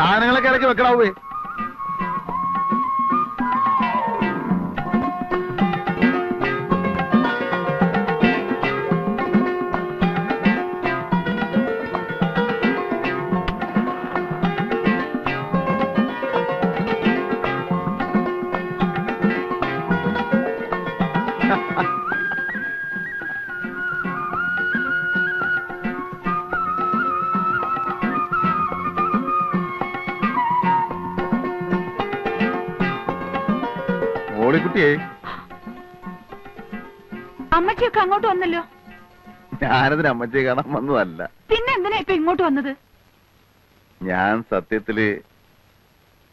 സാധനങ്ങളൊക്കെ ഇടയ്ക്ക് വെക്കണാവേ. മോളിക്കുട്ടിയെ, അമ്മച്ചിയൊക്കെ അങ്ങോട്ട് വന്നല്ലോ. ഞാനതിന് അമ്മച്ചിയെ കാണാൻ വന്നതല്ല. പിന്നെ എന്തിനാ ഇപ്പൊ ഇങ്ങോട്ട് വന്നത്? ഞാൻ സത്യത്തില്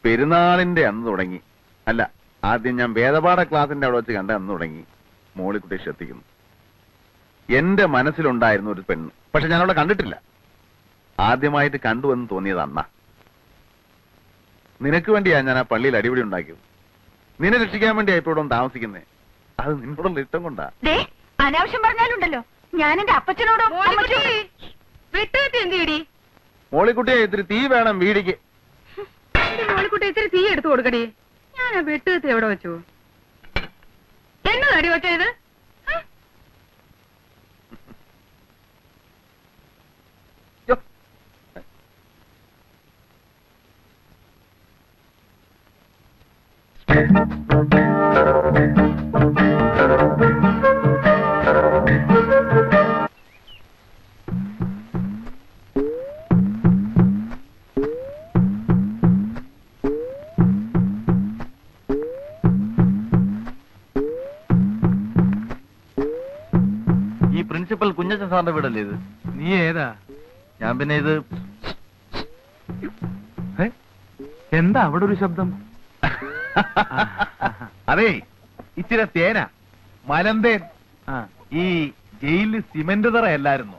പെരുന്നാളിന്റെ അന്ന് തുടങ്ങി, അല്ല ആദ്യം ഞാൻ വേദപാഠ ക്ലാസിന്റെ അവിടെ വെച്ച് കണ്ട അന്ന് തുടങ്ങി മോളിക്കുട്ടിയെ ശ്രദ്ധിക്കുന്നു. എന്റെ മനസ്സിലുണ്ടായിരുന്നു ഒരു പെണ്ണ്, പക്ഷെ ഞാനവിടെ കണ്ടിട്ടില്ല. ആദ്യമായിട്ട് കണ്ടുവെന്ന് തോന്നിയത് അന്നാ. നിനക്ക് വേണ്ടിയാ ഞാൻ ആ പള്ളിയിൽ അടിപിടി ഉണ്ടാക്കിയത്. നിന്നെ രക്ഷിക്കാൻ വേണ്ടിയാ ഇപ്പൊ ഇവിടെ താമസിക്കുന്നേ. അത് നിന്നോടുള്ള ഇഷ്ടം കൊണ്ടാ. അനാവശ്യം പറഞ്ഞാലുണ്ടല്ലോ ഞാൻ എന്റെ അപ്പച്ചനോടും. മോളിക്കുട്ടിയെ ഇത്തിരി തീ വേണം വീടിക്ക്. മോളിക്കുട്ടി ഇത്തിരി തീ എടുത്തു കൊടുക്കടി. ഞാൻ ആ വെട്ടുകത്തി എവിടെ വെച്ചു? എന്നതടി വെച്ചത്? ഈ പ്രിൻസിപ്പൽ കുഞ്ഞച്ചൻ സാറിന്റെ വീടല്ലേ ഇത്? നീ ഏതാ? ഞാൻ പിന്നെ ഇത് എന്താ അവിടെ ഒരു ശബ്ദം? അതെ, ഇച്ചിരി തേന മലന്തേൻ. ഈ ജയിലിൽ സിമന്റ് തറയല്ലായിരുന്നു.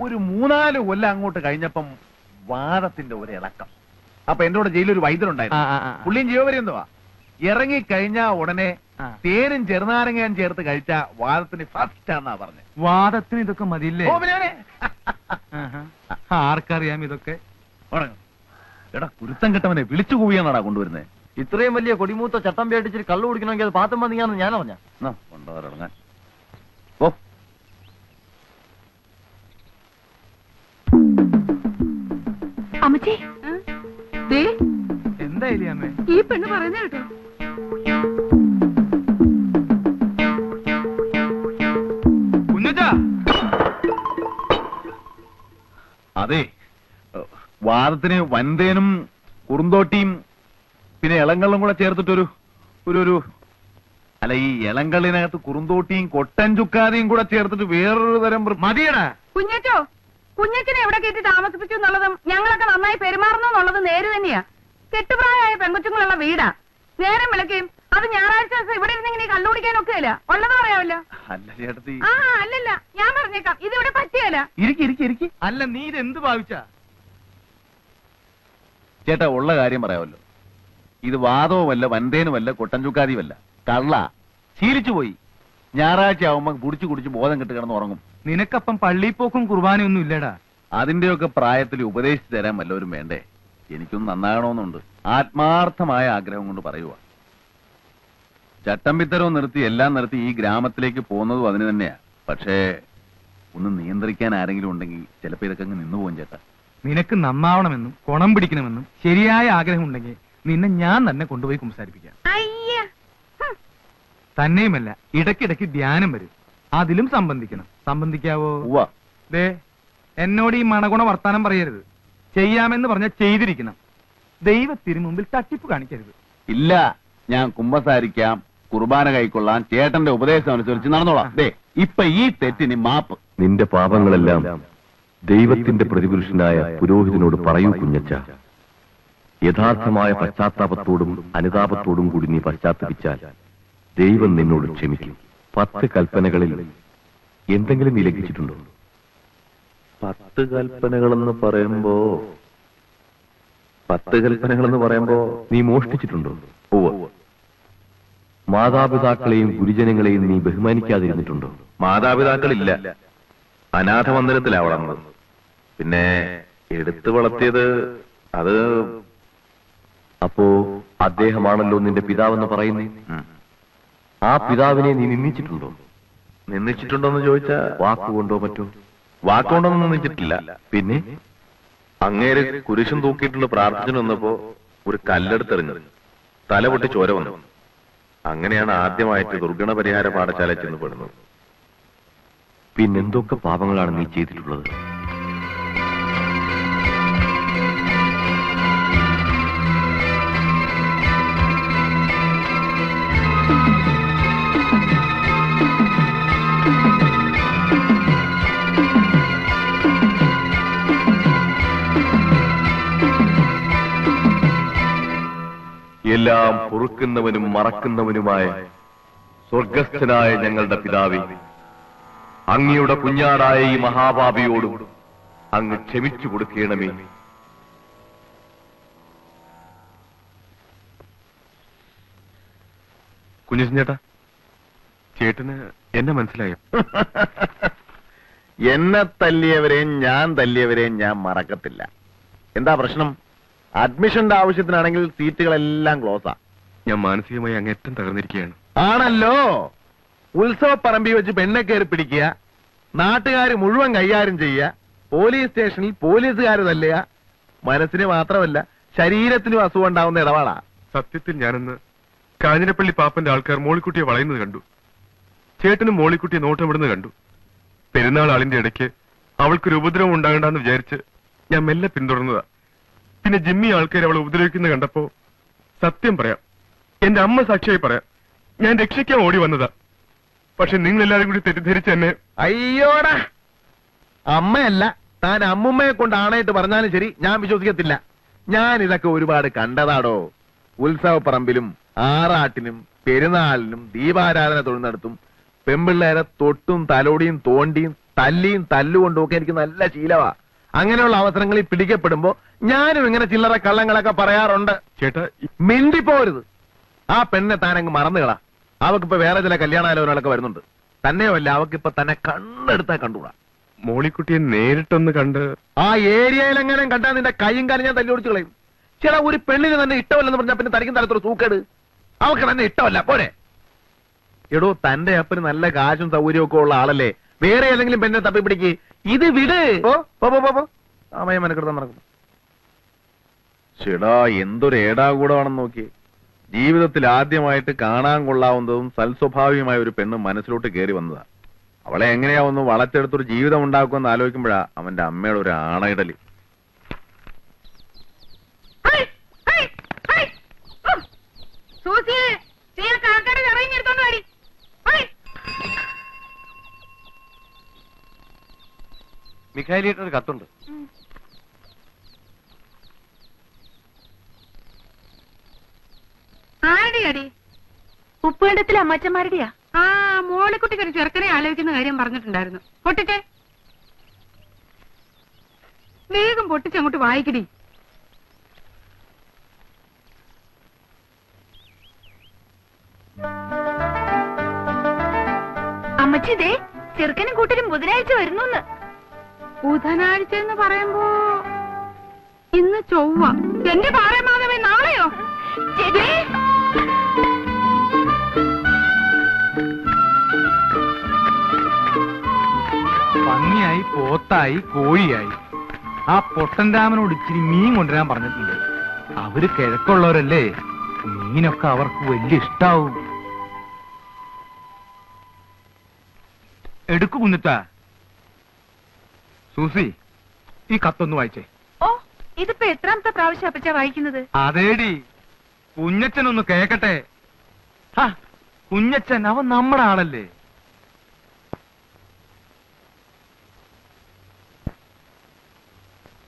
ഒരു 3-4 കൊല്ലം അങ്ങോട്ട് കഴിഞ്ഞപ്പം വാദത്തിന്റെ ഒരു ഇളക്കം. അപ്പൊ എന്റെ കൂടെ ജയിലിൽ ഒരു വൈദ്യനുണ്ടായിരുന്നു. പുള്ളിയും ജീവപര്യന്തവാ. ഇറങ്ങിക്കഴിഞ്ഞാ ഉടനെ തേനും ചെറുനാരങ്ങയും ചേർത്ത് കഴിച്ച വാദത്തിന് ഫസ്റ്റ് ആണെന്നാ പറഞ്ഞത്. വാദത്തിന് ഇതൊക്കെ മതിയില്ലേ? ആർക്കറിയാം ഇതൊക്കെ? എടാ കുരുത്തം കെട്ടവനെ വിളിച്ചു കൂവിയാണാടാ കൊണ്ടുവരുന്നത്. ഇത്രയും വലിയ കൊടിമൂത്ത ചട്ടം പേടിച്ചിട്ട് കള്ളു കുടിക്കണമെങ്കിൽ അത് പാത്തം വന്നിങ്ങാന്ന് ഞാൻ അറിഞ്ഞ. കൊണ്ടുവരങ്ങാൻ ഓ അമ്മച്ചി എന്തായാലും അമ്മേ ഈ പെണ്ണ് പറയുന്ന കേട്ടോ. കുഞ്ഞച്ചാ, അതെ, വാദത്തിന് വൻതേനും കുറുന്തോട്ടിയും പിന്നെ ഇളങ്കള്ളും കൂടെ ചേർത്തിട്ടൊരു ഒരു അല്ല, ഈ ഇളങ്കള്ളിനകത്ത് കുറുന്തോട്ടിയും കൊട്ടൻ ചുക്കാതിയും കൂടെ ചേർത്തിട്ട് വേറൊരു തരം മതിയടാ. കുഞ്ഞച്ചോ, കുഞ്ഞച്ചനെ എവിടെ കയറ്റി താമസിപ്പിച്ചു എന്നുള്ളതും ഞങ്ങളൊക്കെ നന്നായി പെരുമാറുന്നു എന്നുള്ളത് നേര് തന്നെയാ. കെട്ടുപ്രായമായ പെൺകൊച്ചുങ്ങളുള്ള വീടാ. നേരം വിളക്കുകയും അത് ഞായറാഴ്ച ദിവസം ഇവിടെ ഇരുന്നിങ്ങനെ കള്ളുപിടിക്കാനൊക്കെ അല്ല ഉള്ളത് പറയാമല്ലോ. അല്ല ചേട്ടത്തി, അല്ലല്ല, ഞാൻ പറഞ്ഞേക്കാം, ഇതിവിടെ പറ്റിയല്ല. ഇരിക്കി. അല്ല നീ ഇത് എന്ത് ഭാവിച്ചാ? ചേട്ടാ ഉള്ള കാര്യം പറയാമല്ലോ. ഇത് വാദവുമല്ല വൻതേനുമല്ല കൊട്ടൻ ചുക്കാതിയുമല്ല, കള്ള. ശീലിച്ചു പോയി. ഞായറാഴ്ച ആവുമ്പോ കുടിച്ചു ബോധം കെട്ട് കിടന്ന് ഉറങ്ങും. നിനക്കപ്പം പള്ളിപ്പോക്കും കുർബാനയൊന്നും ഇല്ലടാ. അതിന്റെയൊക്കെ പ്രായത്തിൽ ഉപദേശിച്ചു തരാൻ വല്ലവരും വേണ്ടേ? എനിക്കൊന്നും നന്നാകണമെന്നുണ്ട്. ആത്മാർത്ഥമായ ആഗ്രഹം കൊണ്ട് പറയുക. ചട്ടമ്പിത്തരവും നിർത്തി എല്ലാം നിർത്തി ഈ ഗ്രാമത്തിലേക്ക് പോകുന്നതും അതിന് തന്നെയാ. പക്ഷേ ഒന്ന് നിയന്ത്രിക്കാൻ ആരെങ്കിലും ഉണ്ടെങ്കിൽ ചിലപ്പോ ഇതൊക്കെ അങ്ങ് നിന്നുപോകും ചേട്ടാ. നിനക്ക് നന്നാവണമെന്നും കുണം പിടിക്കണമെന്നും ശരിയായ ആഗ്രഹം ഉണ്ടെങ്കിൽ നിന്നെ ഞാൻ തന്നെ കൊണ്ടുപോയി കുമ്പസാരിപ്പിക്കാം. തന്നെയുമല്ല, ഇടയ്ക്കിടയ്ക്ക് ധ്യാനം വരും, അതിലും സംബന്ധിക്കണം. സംബന്ധിക്കാവോ? ദേ, എന്നോട് ഈ മണഗുണ വർത്താനം പറയരുത്. ചെയ്യാമെന്ന് പറഞ്ഞാൽ ചെയ്തിരിക്കണം. ദൈവത്തിന് മുമ്പിൽ തട്ടിപ്പ് കാണിക്കരുത്. ഇല്ല, ഞാൻ കുമ്പസാരിക്കാം, കുർബാന കൈക്കൊള്ളാൻ, ചേട്ടന്റെ ഉപദേശം അനുസരിച്ച് നടന്നോളാം. ദേ, ഇപ്പൊ ഈ തെറ്റിന് മാപ്പ്. നിന്റെ പാപങ്ങളെല്ലാം ദൈവത്തിന്റെ പ്രതിപുരുഷനായ പുരോഹിതനോട് പറയൂ കുഞ്ഞച്ച. യഥാർത്ഥമായ പശ്ചാത്താപത്തോടും അനുതാപത്തോടും കൂടി നീ പശ്ചാത്തപിച്ചാൽ ദൈവം നിന്നോട് ക്ഷമിക്കും. 10 കൽപ്പനകളിൽ എന്തെങ്കിലും നീ ലംഘിച്ചിട്ടുണ്ടോ? 10 കൽപ്പനകളെന്ന് പറയുമ്പോ 10 കൽപ്പനകളെന്ന് പറയുമ്പോ നീ മോഷ്ടിച്ചിട്ടുണ്ടോ? മാതാപിതാക്കളെയും ഗുരുജനങ്ങളെയും നീ ബഹുമാനിക്കാതിരുന്നിട്ടുണ്ടോ? മാതാപിതാക്കളില്ല, അനാഥ മന്ദിരത്തിലാ വളർന്നത്. പിന്നെ എടുത്തു വളർത്തിയത് അത് അപ്പോ അദ്ദേഹമാണല്ലോ നിന്റെ പിതാവെന്ന് പറയുന്നേ. ആ പിതാവിനെ നീ നിന്ദിച്ചിട്ടുണ്ടോ? നിന്ദിച്ചിട്ടുണ്ടോന്ന് ചോദിച്ചാ വാക്കുകൊണ്ടോ മറ്റോ? വാക്കുകൊണ്ടൊന്നും നിന്ദിച്ചിട്ടില്ല. പിന്നെ അങ്ങേര് കുരിശും തൂക്കിയിട്ടുള്ള പ്രാർത്ഥന വന്നപ്പോ ഒരു കല്ലെടുത്തെറിഞ്ഞു, തല പൊട്ടി ചോര വന്നു. അങ്ങനെയാണ് ആദ്യമായിട്ട് ദുർഗണ പരിഹാര പാഠശാല ചെന്ന് പെടുന്നത്. പിന്നെന്തൊക്കെ പാപങ്ങളാണ് നീ ചെയ്തിട്ടുള്ളത്? എല്ലാം പൊറുക്കുന്നവനും മറക്കുന്നവനുമായ സ്വർഗസ്ഥനായ ഞങ്ങളുടെ പിതാവേ, അങ്ങയുടെ കുഞ്ഞാടായ ഈ മഹാപാപിയോടും അങ്ങ് ക്ഷമിച്ചു കൊടുക്കണമേ. കുഞ്ഞച്ചൻ ചേട്ടാ, ചേട്ടന് എന്നെ മനസ്സിലായോ? എന്നെ തല്ലിയവരെയും ഞാൻ തല്ലിയവരെയും ഞാൻ മറക്കത്തില്ല. എന്താ പ്രശ്നം? അഡ്മിഷന്റെ ആവശ്യത്തിനാണെങ്കിൽ സീറ്റുകളെല്ലാം ക്ലോസാ. ഞാൻ മാനസികമായി അങ്ങേറ്റം തകർന്നിരിക്കുകയാണ്. ആണല്ലോ. ഉത്സവപ്പറമ്പിൽ വെച്ച് പെണ്ണെ കയറി പിടിക്കുക, നാട്ടുകാർ മുഴുവൻ കൈകാര്യം ചെയ്യുക, പോലീസ് സ്റ്റേഷനിൽ പോലീസുകാർ തല്ലുക. മനസ്സിന് മാത്രമല്ല ശരീരത്തിനും അസുഖം ഉണ്ടാവുന്ന ഇടപാടാ. സത്യത്തിൽ ഞാനെന്ന് കാഞ്ഞിരപ്പള്ളി പാപ്പന്റെ ആൾക്കാർ മോളിക്കുട്ടിയെ വളയുന്നത് കണ്ടു. ചേട്ടനും മോളിക്കുട്ടിയെ നോട്ടമിടുന്നത് കണ്ടു. പെരുന്നാൾ ആളിന്റെ ഇടയ്ക്ക് അവൾക്കൊരു ഉപദ്രവം ഉണ്ടാകണ്ടെന്ന് വിചാരിച്ച് ഞാൻ മെല്ലെ പിന്തുടർന്നതാ. പിന്നെ ജിമ്മി ആൾക്കാർ അവളെ ഉപദ്രവിക്കുന്നത് കണ്ടപ്പോ സത്യം പറയാം, എന്റെ അമ്മ സാക്ഷിയായി പറയാം, ഞാൻ രക്ഷിക്കാൻ ഓടി വന്നതാ. പക്ഷെ നിങ്ങൾ എല്ലാവരും കൂടി തെറ്റിദ്ധരിച്ച് എന്നെ. അയ്യോടാ, അമ്മയല്ല താൻ അമ്മുമ്മയെ കൊണ്ട് ആണായിട്ട് പറഞ്ഞാലും ശരി, ഞാൻ വിശ്വസിക്കത്തില്ല. ഞാൻ ഇതൊക്കെ ഒരുപാട് കണ്ടതാടോ. ഉത്സവപ്പറമ്പിലും ആറാട്ടിനും പെരുന്നാളിനും ദീപാരാധന തൊഴുന്നിടത്തും പെമ്പിള്ളേരെ തൊട്ടും തലോടിയും തോണ്ടിയും തല്ലിയും തല്ലുകൊണ്ടും ഒക്കെ എനിക്ക് നല്ല ശീലവാ. അങ്ങനെയുള്ള അവസരങ്ങളിൽ പിടിക്കപ്പെടുമ്പോ ഞാനും ഇങ്ങനെ ചില്ലറ കള്ളങ്ങളൊക്കെ പറയാറുണ്ട്. ചേട്ടാ, മിണ്ടിപ്പോരുത്. ആ പെണ്ണെ താനങ്ങ് മറന്നുകളാ. അവക്കിപ്പോ വേറെ ചില കല്യാണാലോചനകളൊക്കെ വരുന്നുണ്ട്. തന്നെയല്ല, അവക്കിപ്പോ തന്നെ കണ്ണെടുത്താ കണ്ടുകൂടാ. മോളിക്കുട്ടിയെ നേരിട്ടൊന്ന് കണ്ട് ആ ഏരിയയിലെങ്ങനെ കണ്ടാ നിന്റെ കൈയും കാര്യം ഞാൻ തല്ലി ഓടിച്ചു കളയും. ചേട്ടാ, ഒരു പെണ്ണിന് തന്നെ ഇഷ്ടമല്ലെന്ന് പറഞ്ഞാൽ പിന്നെ തനിക്കും തരത്തൊരു സൂക്കേട്. അവക്ക് തന്നെ ഇഷ്ടമല്ല പോരെ. എടോ, തന്റെ അപ്പന് നല്ല കാശും സൗകര്യവും ഒക്കെ ഉള്ള ആളല്ലേ. വേറെ ഏതെങ്കിലും പെണ്ണെ തപ്പി പിടിക്ക്. ഇത് വിട്. അമ്മയെ മനക്കെടുത്താൻ നടക്കുന്നു. ചേടാ, എന്തൊരു ഏടാകൂടമാണെന്ന് നോക്കി. ജീവിതത്തിൽ ആദ്യമായിട്ട് കാണാൻ കൊള്ളാവുന്നതും സൽസ്വഭാവിയുമായ ഒരു പെണ്ണ് മനസ്സിലോട്ട് കയറി വന്നതാ. അവളെ എങ്ങനെയാ ഒന്ന് വളച്ചെടുത്തൊരു ജീവിതം ഉണ്ടാക്കുമെന്ന് ആലോചിക്കുമ്പോഴാ അവന്റെ അമ്മയുടെ ഒരു ആണയിടലി. മിഖായിലിട്ടൊരു കത്തുണ്ട്. ആരുടെയാടി? ഉപ്പുകണ്ടത്തിലെ അമ്മച്ചന്മാരുടെയാ. ആ, മോളിക്കുട്ടിക്ക് ഒരു ചെറുക്കനെ ആലോചിക്കുന്ന കാര്യം പറഞ്ഞിട്ടുണ്ടായിരുന്നു. പൊട്ടിച്ചേ, വേഗം പൊട്ടിച്ചങ്ങോട്ട് വായിക്കടി. അമ്മച്ചി, ദേ ചെറുക്കനും കൂട്ടരും ബുധനാഴ്ച വരുന്നു. ബുധനാഴ്ച എന്ന് പറയുമ്പോ ഇന്ന് ചൊവ്വ. എന്റെ പാറമാധവേ, നാളെയോ? പന്നിയായി, പോത്തായി, കോഴിയായി. ആ പൊട്ടൻരാമനോട് ഇച്ചിരി മീൻ കൊണ്ടുവരാൻ പറഞ്ഞിട്ടുണ്ട്. അവര് കിഴക്കുള്ളവരല്ലേ, മീനൊക്കെ അവർക്ക് വലിയ ഇഷ്ടാവും. എടുക്കു കുഞ്ഞത്താ. സൂസി, ഈ കത്തൊന്ന് വായിച്ചേ. ഓ, ഇതിപ്പോ എത്രാമത്തെ പ്രാവശ്യം അപ്പച്ചാ വായിക്കുന്നത്? അതേടി, കുഞ്ഞച്ചനൊന്ന് കേക്കട്ടെ. കുഞ്ഞച്ചൻ അവൻ നമ്മുടെ ആളല്ലേ.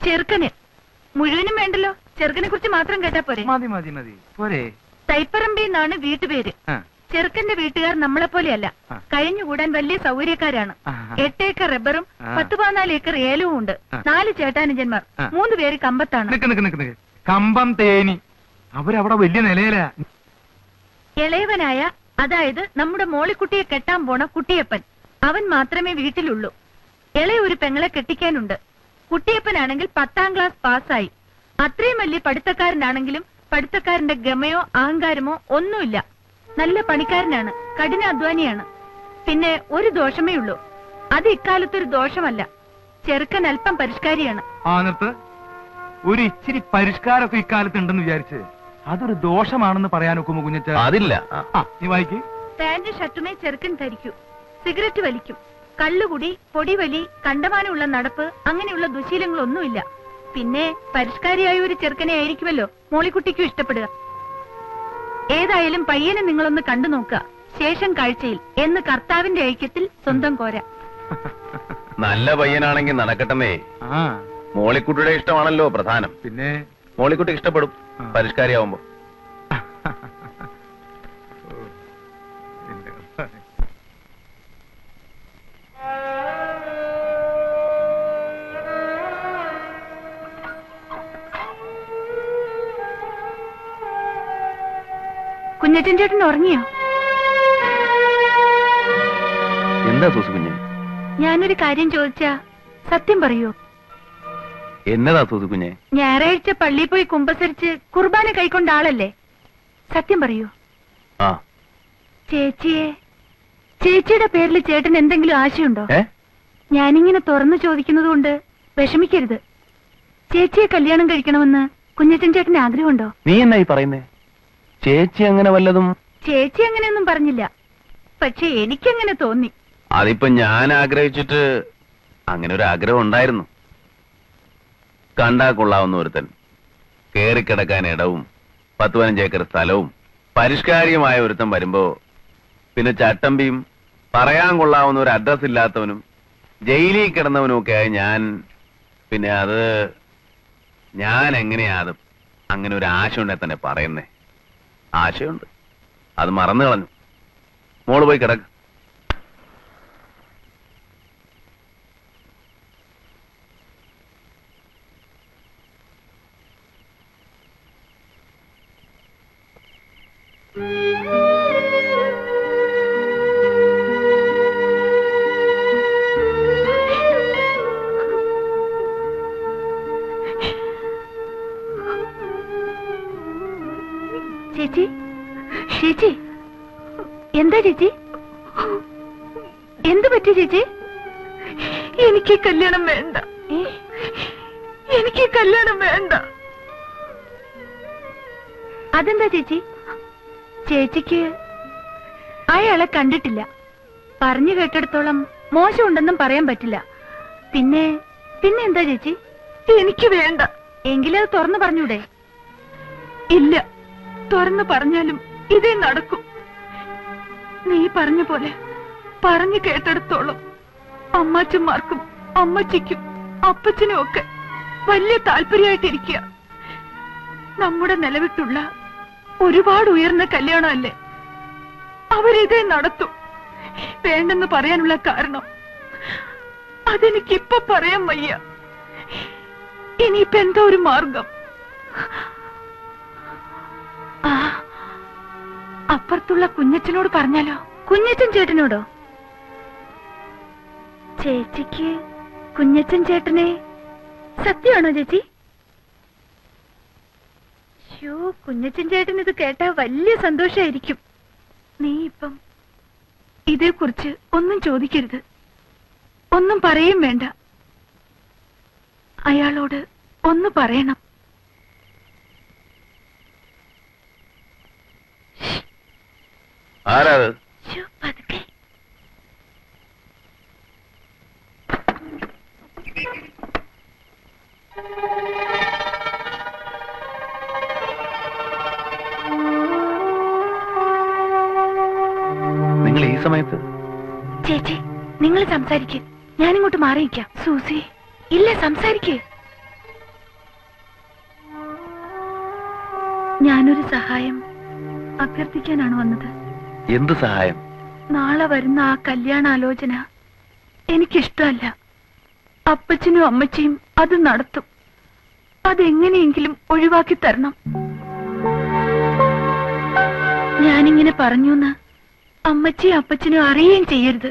ചെറുക്കന് മുഴുവനും വേണ്ടല്ലോ, ചെറുക്കനെ കുറിച്ച് മാത്രം കേട്ടാ പോരെ? മതി മതി മതി പോരെ. തൈപ്പറമ്പി എന്നാണ് വീട്ടുപേര്. ചെറുക്കന്റെ വീട്ടുകാർ നമ്മളെ പോലെയല്ല, കഴിഞ്ഞുകൂടാൻ വലിയ സൗകര്യക്കാരാണ്. 8 ഏക്കർ റബ്ബറും 10-14 ഏക്കർ ഏലവും ഉണ്ട്. 4 ചേട്ടാനുജന്മാർ, 3 പേര് കമ്പത്താണ്. കമ്പം തേനി, അവരവിടെ വലിയ നിലയിലാ. ഇളയവനായ, അതായത് നമ്മുടെ മോളിക്കുട്ടിയെ കെട്ടാൻ പോണ കുട്ടിയപ്പൻ, അവൻ മാത്രമേ വീട്ടിലുള്ളൂ. ഇളയ ഒരു പെങ്ങളെ കെട്ടിക്കാനുണ്ട്. കുട്ടിയപ്പനാണെങ്കിൽ 10ാം ക്ലാസ് പാസ്സായി. അത്രയും വലിയ പഠിത്തക്കാരനാണെങ്കിലും പഠിത്തക്കാരന്റെ ഗമയോ അഹങ്കാരമോ ഒന്നുമില്ല. നല്ല പണിക്കാരനാണ്, കഠിനാധ്വാനിയാണ്. പിന്നെ ഒരു ദോഷമേ ഉള്ളൂ. അത് ഇക്കാലത്തൊരു ദോഷമല്ല. ചെറുക്കൻ അല്പം പരിഷ്കാരിയാണ്. നിർത്ത്. ഒരു ഇച്ചിരി പരിഷ്കാരമൊക്കെ ഇക്കാലത്ത് ഉണ്ടെന്ന് വിചാരിച്ച് അതൊരു ദോഷമാണെന്ന് പറയാനൊക്കുമോ കുഞ്ഞച്ച? അതില്ല. നീ വായിക്ക്. പാന്റ് ഷർട്ടുമേ ചെറുക്കൻ ധരിക്കൂ. സിഗരറ്റ് വലിക്കും. കള്ളുകുടി, പൊടിവലി, കണ്ടമാനമുള്ള നടപ്പ്, അങ്ങനെയുള്ള ദുശീലങ്ങളൊന്നുമില്ല. പിന്നെ പരിഷ്കാരിയായ ഒരു ചെറുക്കനെ ആയിരിക്കുമല്ലോ മോളിക്കുട്ടിക്കും ഇഷ്ടപ്പെടുക. ഏതായാലും പയ്യനെ നിങ്ങളൊന്ന് കണ്ടു നോക്കുക. ശേഷം കാഴ്ചയിൽ എന്ന് കർത്താവിന്റെ ഐക്യത്തിൽ സ്വന്തം കോര. നല്ല പയ്യനാണെങ്കിൽ നടക്കട്ടെന്നേ. മോളിക്കുട്ടിയുടെ ഇഷ്ടമാണല്ലോ പ്രധാനം. പിന്നെ മോളിക്കുട്ടി ഇഷ്ടപ്പെടും പരിഷ്കാരിയാവുമ്പോ. കുഞ്ഞച്ചൻ ചേട്ടൻ ഉറങ്ങിയോ? എന്താ സൂസു കുഞ്ഞ്? ഞാനൊരു കാര്യം ചോദിച്ചാ സത്യം പറയൂ? എന്നതാ സൂസു കുഞ്ഞെ? ഞായറാഴ്ച പള്ളിയിൽ പോയി കുമ്പസരിച്ച് കുർബാന കൈക്കൊണ്ട ആളല്ലേ? സത്യം പറയൂ. ചേച്ചിയുടെ പേരിൽ ചേട്ടൻ എന്തെങ്കിലും ആശയുണ്ടോ? ഞാനിങ്ങനെ തുറന്നു ചോദിക്കുന്നത് കൊണ്ട് വിഷമിക്കരുത്. ചേച്ചിയെ കല്യാണം കഴിക്കണമെന്ന് കുഞ്ഞച്ചൻ ചേട്ടന് ആഗ്രഹമുണ്ടോ? നീ എന്നായി പറയുന്നേ? ചേച്ചി അങ്ങനെ വല്ലതും? ചേച്ചി അങ്ങനെയൊന്നും പറഞ്ഞില്ല. പക്ഷെ എനിക്കങ്ങനെ തോന്നി. അതിപ്പോ ഞാൻ ആഗ്രഹിച്ചിട്ട് അങ്ങനെ ഒരു ആഗ്രഹം ഉണ്ടായിരുന്നു. കണ്ടാ കൊള്ളാവുന്ന ഒരുത്തൻ, കേറിക്കിടക്കാൻ ഇടവും 10-15 ഏക്കർ സ്ഥലവും പരിഷ്കാരിയുമായ ഒരുത്തൻ വരുമ്പോ പിന്നെ ചട്ടമ്പിയും പറയാൻ കൊള്ളാവുന്ന ഒരു അഡ്രസ് ഇല്ലാത്തവനും ജയിലിൽ കിടന്നവനും ഒക്കെ ആയി ഞാൻ എങ്ങനെയാ അത് അങ്ങനെ ഒരു ആശ ഉണ്ടെ തന്നെ പറയുന്നേ? ആശയുണ്ട്, അത് മറന്നു കളഞ്ഞു. മോള് പോയി കിടക്ക്. ചേച്ചി, ചേച്ചി, എന്താ ചേച്ചി? എന്ത് പറ്റി ചേച്ചി? എനിക്ക് കല്യാണം വേണ്ട. എനിക്ക് കല്യാണം വേണ്ട. അതെന്താ ചേച്ചി? ചേച്ചിക്ക് അയാളെ കണ്ടിട്ടില്ല. പറഞ്ഞു കേട്ടിടത്തോളം മോശമുണ്ടെന്നും പറയാൻ പറ്റില്ല. പിന്നെ എന്താ ചേച്ചി? എനിക്ക് വേണ്ട. എങ്കിലത് തുറന്നു പറഞ്ഞൂടെ? ഇല്ല, തുറന്നു പറഞ്ഞാലും ഇതേ നടക്കും. നീ പറഞ്ഞ പോലെ പറഞ്ഞു കേട്ടിടത്തോളം അമ്മാച്ചന്മാർക്കും അമ്മച്ചിക്കും അപ്പച്ചനും ഒക്കെ വലിയ താല്പര്യമായിട്ടിരിക്കുക. നമ്മുടെ നിലവിട്ടുള്ള ഒരുപാട് ഉയർന്ന കല്യാണമല്ലേ, അവരിതേ നടത്തും. വേണ്ടെന്ന് പറയാനുള്ള കാരണം അതെനിക്കിപ്പൊ പറയാൻ വയ്യ. ഇനിയിപ്പോ എന്താ ഒരു മാർഗം? അപ്പുറത്തുള്ള കുഞ്ഞച്ചനോട് പറഞ്ഞാലോ? കുഞ്ഞച്ചൻ ചേട്ടനോടോ? ചേച്ചിക്ക് കുഞ്ഞച്ചൻ ചേട്ടനെ സത്യമാണോ ചേച്ചി? കുഞ്ഞച്ചൻ ചേട്ടൻ ഇത് കേട്ടാ വലിയ സന്തോഷായിരിക്കും. നീ ഇപ്പം ഇതേക്കുറിച്ച് ഒന്നും ചോദിക്കരുത്, ഒന്നും പറയും വേണ്ട. അയാളോട് ഒന്ന് പറയണം. ആരാത്? പതുക്കെ. നിങ്ങൾ ഈ സമയത്ത്? ചേച്ചി, നിങ്ങൾ സംസാരിക്ക്, ഞാനിങ്ങോട്ട് മാറിയിക്കാം. സൂസി, ഇല്ല, സംസാരിക്ക്. ഞാനൊരു സഹായം അഭ്യർത്ഥിക്കാനാണ് വന്നത്. എന്ത് സഹായം? നാളെ വരുന്ന ആ കല്യാണാലോചന എനിക്കിഷ്ടമല്ല. അപ്പച്ചനും അമ്മച്ചിയും അത് നടത്തും. അതെങ്ങനെയെങ്കിലും ഒഴിവാക്കി തരണം. ഞാനിങ്ങനെ പറഞ്ഞൂന്ന് അമ്മച്ചിയും അപ്പച്ചനും അറിയുകയും ചെയ്യരുത്.